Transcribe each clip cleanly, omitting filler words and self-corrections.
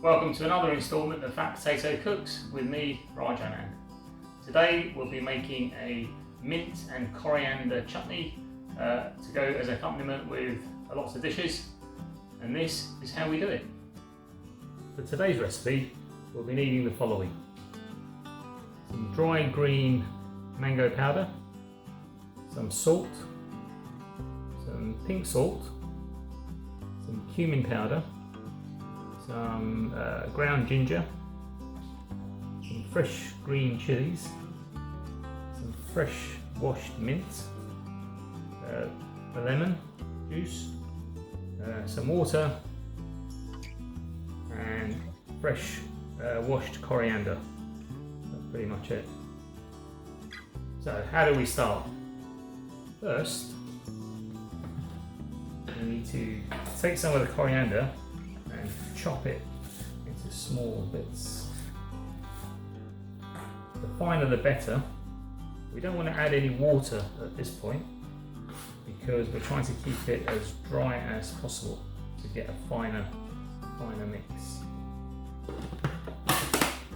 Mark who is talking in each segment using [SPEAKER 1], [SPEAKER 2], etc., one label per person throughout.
[SPEAKER 1] Welcome to another instalment of Fat Potato Cooks with me, Raj and I. Today we'll be making a mint and coriander chutney to go as an accompaniment with lots of dishes, and this is how we do it. For today's recipe we'll be needing the following: some dry green mango powder, some salt, some pink salt, some cumin powder, some ground ginger, some fresh green chillies, some fresh washed mint, a lemon juice, some water, and fresh washed coriander. That's pretty much it. So how do we start? First, we need to take some of the coriander and chop it into small bits. The finer the better. We don't want to add any water at this point because we're trying to keep it as dry as possible to get a finer mix.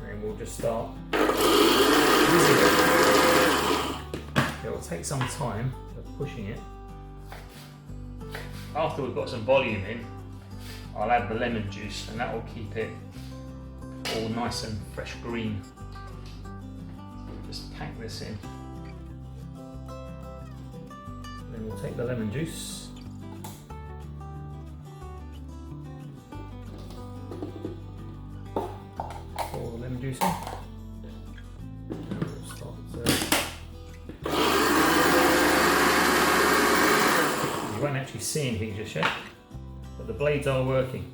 [SPEAKER 1] And we'll just start whizzing it. It will take some time of pushing it. After we've got some volume in, I'll add the lemon juice, and that will keep it all nice and fresh green. Just pack this in. Then we'll take the lemon juice. Pour the lemon juice in. And we'll start You won't actually see anything just yet, but the blades are working.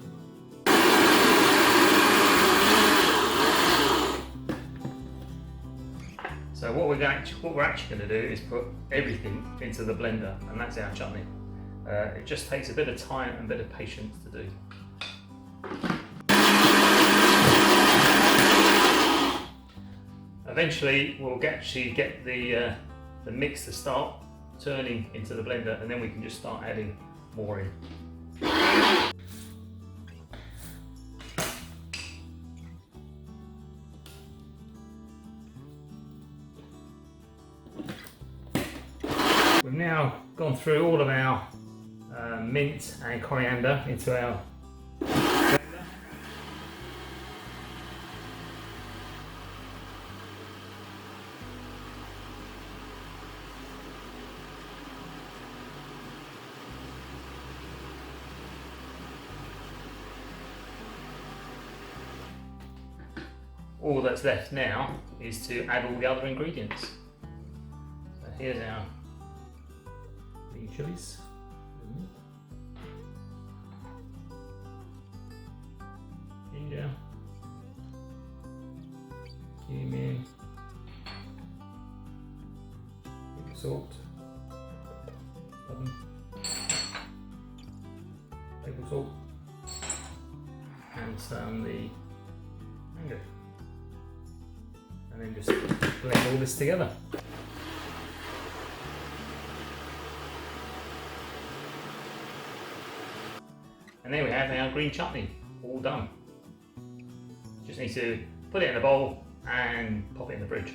[SPEAKER 1] So what we're actually going to do is put everything into the blender, and that's our chutney. It just takes a bit of time and a bit of patience to do. Eventually we'll actually get the mix to start turning into the blender, and then we can just start adding more in. We've now gone through all of our mint and coriander into our blender. All that's left now is to add all the other ingredients. So here's our green chilies, ginger, cumin, pink salt, table salt, and some the mango. And then just blend all this together. And there we have our green chutney, all done. Just need to put it in a bowl and pop it in the fridge.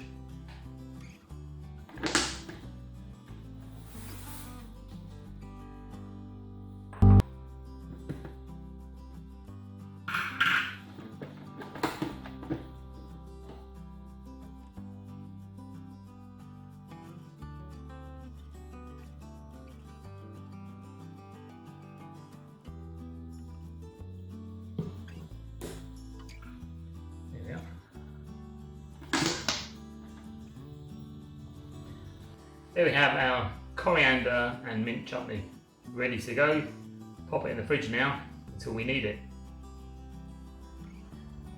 [SPEAKER 1] There we have our coriander and mint chutney ready to go. Pop it in the fridge now until we need it.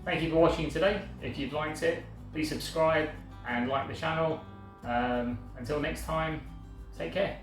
[SPEAKER 1] Thank you for watching today. If you've liked it, please subscribe and like the channel. Until next time, take care.